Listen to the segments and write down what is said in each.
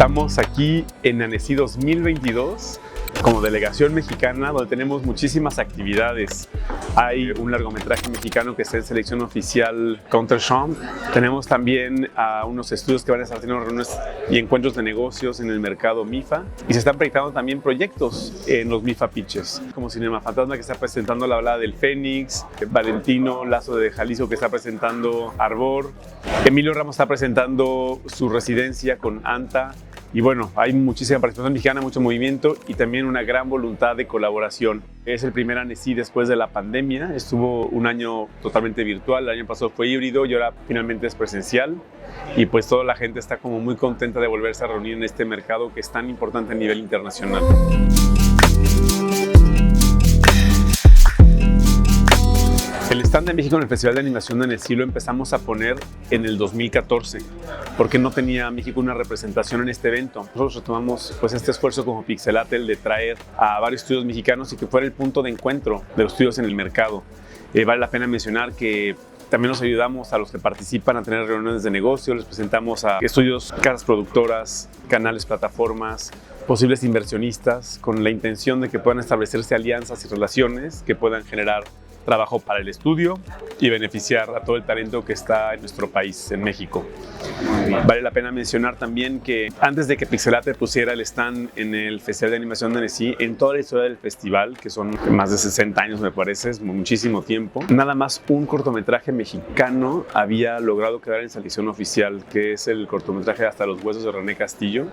Estamos aquí en Annecy 2022 como delegación mexicana, donde tenemos muchísimas actividades. Hay un largometraje mexicano que está en selección oficial Counterchamp. Tenemos también unos estudios que van a estar teniendo reuniones y encuentros de negocios en el mercado MIFA. Y se están proyectando también proyectos en los MIFA Pitches, como Cinema Fantasma, que está presentando La Balada del Fénix, Valentino Lazo de Jalisco, que está presentando Arbor, Emilio Ramos está presentando su residencia con ANTA. Y bueno, hay muchísima participación mexicana, mucho movimiento y también una gran voluntad de colaboración. Es el primer Annecy después de la pandemia. Estuvo un año totalmente virtual, el año pasado fue híbrido y ahora finalmente es presencial. Y pues toda la gente está como muy contenta de volverse a reunir en este mercado que es tan importante a nivel internacional. El stand de México en el Festival de Animación de Annecy lo empezamos a poner en el 2014 porque no tenía México una representación en este evento. Nosotros retomamos pues este esfuerzo como Pixelatel de traer a varios estudios mexicanos y que fuera el punto de encuentro de los estudios en el mercado. Vale la pena mencionar que también nos ayudamos a los que participan a tener reuniones de negocio, les presentamos a estudios, casas productoras, canales, plataformas, posibles inversionistas con la intención de que puedan establecerse alianzas y relaciones que puedan generar trabajo para el estudio y beneficiar a todo el talento que está en nuestro país, en México. Vale la pena mencionar también que antes de que Pixelatel pusiera el stand en el Festival de Animación de Annecy, en toda la historia del festival, que son más de 60 años me parece, es muchísimo tiempo, nada más un cortometraje mexicano había logrado quedar en selección oficial, que es el cortometraje Hasta los huesos de René Castillo.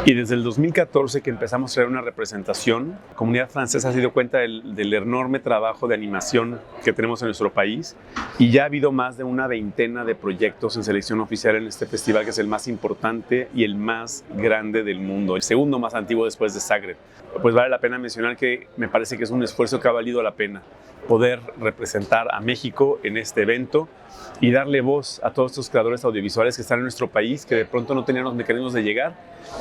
Y desde el 2014 que empezamos a traer una representación, la comunidad francesa se dio cuenta del enorme trabajo de animación que tenemos en nuestro país y ya ha habido más de una veintena de proyectos en selección oficial en este festival, que es el más importante y el más grande del mundo, el segundo más antiguo después de Zagreb. Pues vale la pena mencionar que me parece que es un esfuerzo que ha valido la pena poder representar a México en este evento y darle voz a todos estos creadores audiovisuales que están en nuestro país, que de pronto no tenían los mecanismos de llegar.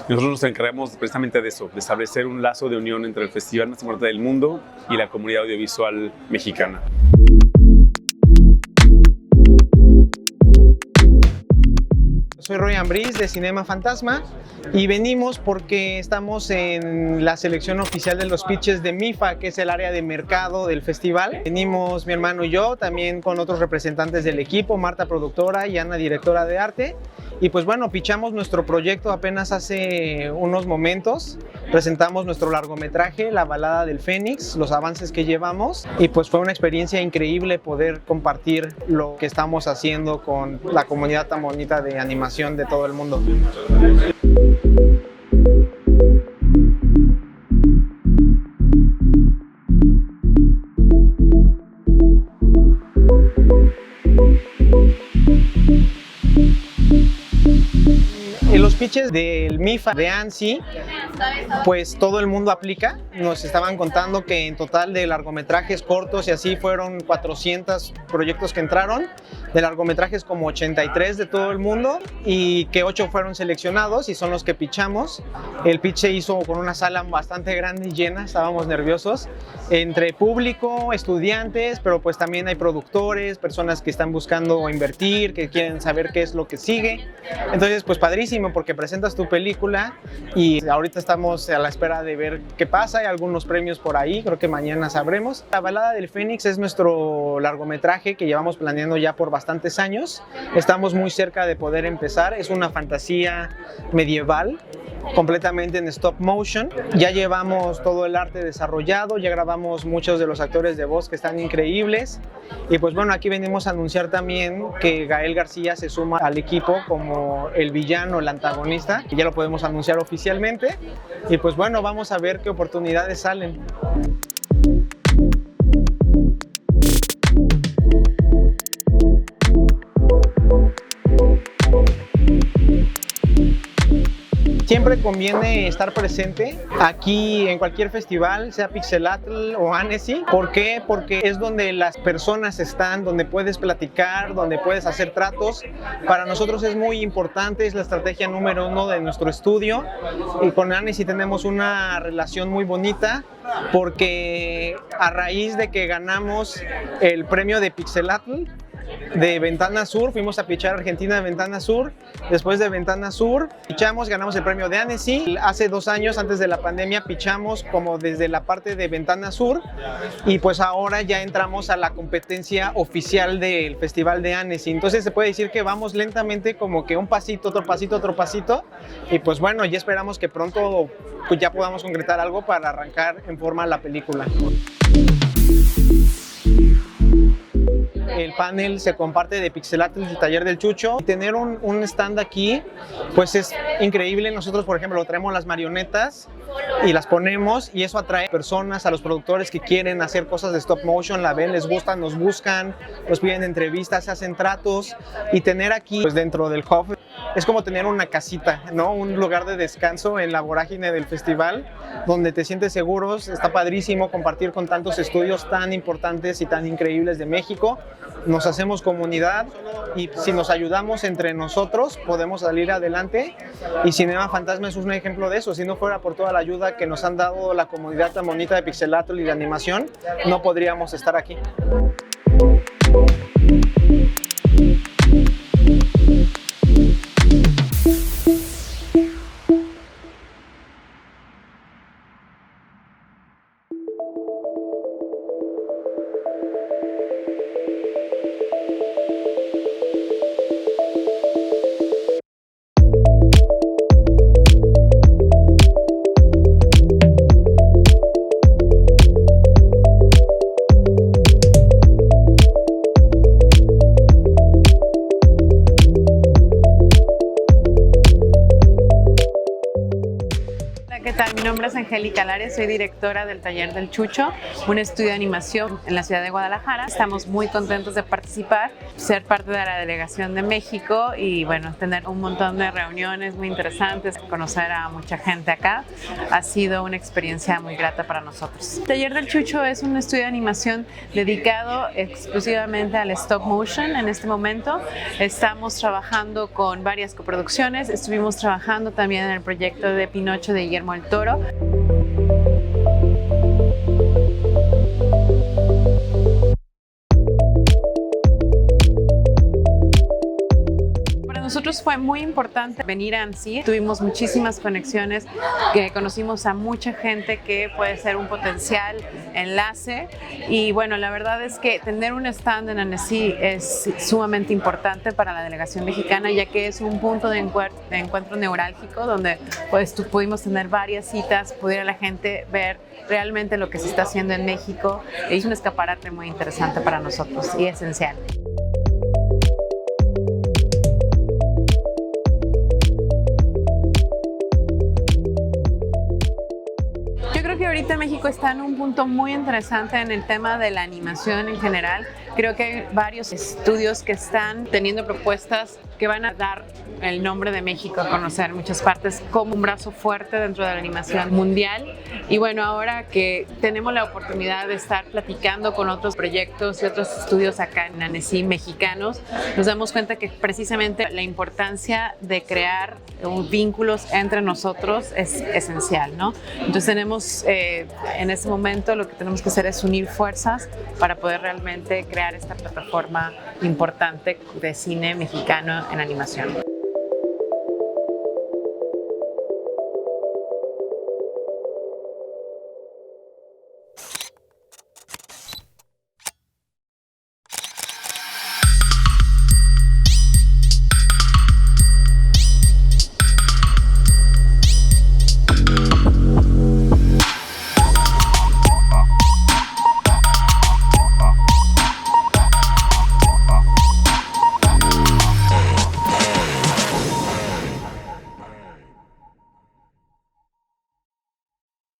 Y nosotros nos encargamos precisamente de eso, de establecer un lazo de unión entre el festival más importante del mundo y la comunidad audiovisual mexicana. Soy Roy Ambriz de Cinema Fantasma y venimos porque estamos en la selección oficial de los pitches de MIFA, que es el área de mercado del festival. Venimos mi hermano y yo, también con otros representantes del equipo, Marta productora y Ana directora de arte. Y pues bueno, pitchamos nuestro proyecto apenas hace unos momentos. Presentamos nuestro largometraje, La Balada del Fénix, los avances que llevamos. Y pues fue una experiencia increíble poder compartir lo que estamos haciendo con la comunidad tan bonita de animación de todo el mundo. En los pitches del MIFA de Annecy, pues todo el mundo aplica. Nos estaban contando que en total de largometrajes cortos y así fueron 400 proyectos que entraron, de largometrajes como 83 de todo el mundo y que 8 fueron seleccionados y son los que pitchamos. El pitch se hizo con una sala bastante grande y llena, estábamos nerviosos, entre público, estudiantes, pero pues también hay productores, personas que están buscando invertir, que quieren saber qué es lo que sigue. Entonces pues padrísimo porque presentas tu película y ahorita estamos a la espera de ver qué pasa, hay algunos premios por ahí, creo que mañana sabremos. La Balada del Fénix es nuestro largometraje que llevamos planeando ya por bastantes años, estamos muy cerca de poder empezar, es una fantasía medieval completamente en stop motion. Ya llevamos todo el arte desarrollado, ya grabamos muchos de los actores de voz que están increíbles y pues bueno, aquí venimos a anunciar también que Gael García se suma al equipo como el villano, el antagonista, y ya lo podemos anunciar oficialmente y pues bueno, vamos a ver qué oportunidades salen. Siempre conviene estar presente aquí en cualquier festival, sea Pixelatel o Annecy. ¿Por qué? Porque es donde las personas están, donde puedes platicar, donde puedes hacer tratos. Para nosotros es muy importante, es la estrategia número 1 de nuestro estudio. Y con Annecy tenemos una relación muy bonita porque a raíz de que ganamos el premio de Pixelatel, de Ventana Sur, fuimos a pitchar a Argentina de Ventana Sur. Después de Ventana Sur, pichamos, ganamos el premio de Annecy. Hace 2 años, antes de la pandemia, pichamos como desde la parte de Ventana Sur y pues ahora ya entramos a la competencia oficial del Festival de Annecy. Entonces se puede decir que vamos lentamente como que un pasito, otro pasito, otro pasito y pues bueno, ya esperamos que pronto pues ya podamos concretar algo para arrancar en forma la película. El panel se comparte de Pixelatl del Taller del Chucho. Tener un stand aquí, pues es increíble. Nosotros, por ejemplo, traemos las marionetas y las ponemos y eso atrae personas, a los productores que quieren hacer cosas de stop motion, la ven, les gustan, nos buscan, nos piden entrevistas, se hacen tratos y tener aquí, pues dentro del hub, es como tener una casita, ¿no? Un lugar de descanso en la vorágine del festival donde te sientes seguros. Está padrísimo compartir con tantos estudios tan importantes y tan increíbles de México. Nos hacemos comunidad y si nos ayudamos entre nosotros podemos salir adelante y Cinema Fantasma es un ejemplo de eso. Si no fuera por toda la ayuda que nos han dado la comunidad tan bonita de Pixelatl y de animación, no podríamos estar aquí. ¿Qué tal? Mi nombre es Angélica Lares, soy directora del Taller del Chucho, un estudio de animación en la ciudad de Guadalajara. Estamos muy contentos de participar, ser parte de la delegación de México y bueno, tener un montón de reuniones muy interesantes, conocer a mucha gente acá. Ha sido una experiencia muy grata para nosotros. El Taller del Chucho es un estudio de animación dedicado exclusivamente al stop motion. En este momento estamos trabajando con varias coproducciones, estuvimos trabajando también en el proyecto de Pinocho de Guillermo del Toro. Para nosotros fue muy importante venir a Annecy. Tuvimos muchísimas conexiones, que conocimos a mucha gente que puede ser un potencial enlace y bueno, la verdad es que tener un stand en Annecy es sumamente importante para la delegación mexicana, ya que es un punto de encuentro neurálgico donde pues pudimos tener varias citas, pudiera la gente ver realmente lo que se está haciendo en México. Es un escaparate muy interesante para nosotros y esencial. Creo que ahorita México está en un punto muy interesante en el tema de la animación en general. Creo que hay varios estudios que están teniendo propuestas que van a dar el nombre de México a conocer en muchas partes como un brazo fuerte dentro de la animación mundial. Y bueno, ahora que tenemos la oportunidad de estar platicando con otros proyectos y otros estudios acá en Annecy mexicanos, nos damos cuenta que precisamente la importancia de crear vínculos entre nosotros es esencial, ¿no? Entonces tenemos en este momento lo que tenemos que hacer es unir fuerzas para poder realmente crear esta plataforma importante de cine mexicano en animación.